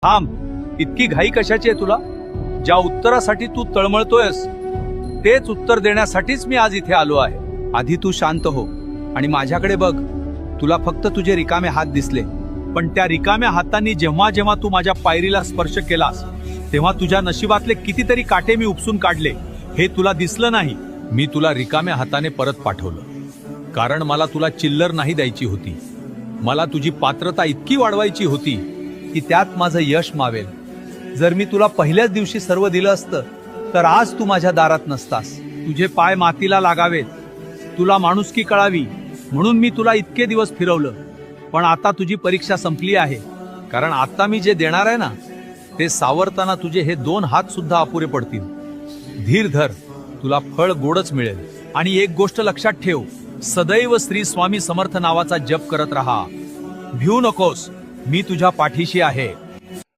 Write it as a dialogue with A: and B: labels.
A: थांब, इतकी घाई कशाची आहे तुला? ज्या उत्तरासाठी तू तळमळतोयस तेच उत्तर देण्यासाठीच मी आज इथे आलो आहे. आधी तू शांत हो आणि माझ्याकडे बघ. तुला फक्त तुझे रिकामे हात दिसले, पण त्या रिकाम्या हातांनी जेव्हा जेव्हा तू माझ्या पायरीला स्पर्श केलास तेव्हा तुझ्या नशिबातले कितीतरी काटे मी उपसून काढले. हे तुला दिसलं नाही. मी तुला रिकाम्या हाताने परत पाठवलं, कारण मला तुला चिल्लर नाही द्यायची होती. मला तुझी पात्रता इतकी वाढवायची होती की त्यात माझं यश मावेल. जर मी तुला पहिल्याच दिवशी सर्व दिलं असतं तर आज तू माझ्या दारात नसतास. तुझे पाय मातीला लागावेत, तुला माणुसकी कळावी म्हणून मी तुला इतके दिवस फिरवलं. पण आता तुझी परीक्षा संपली आहे, कारण आता मी जे देणार आहे ना ते सावरताना तुझे हे 2 हात सुद्धा अपुरे पडतील. धीर धर, तुला फळ गोडच मिळेल. आणि एक गोष्ट लक्षात ठेव, सदैव श्री स्वामी समर्थ नावाचा जप करत राहा. भिवू नकोस, मी तुझ्या पाठीशी आहे.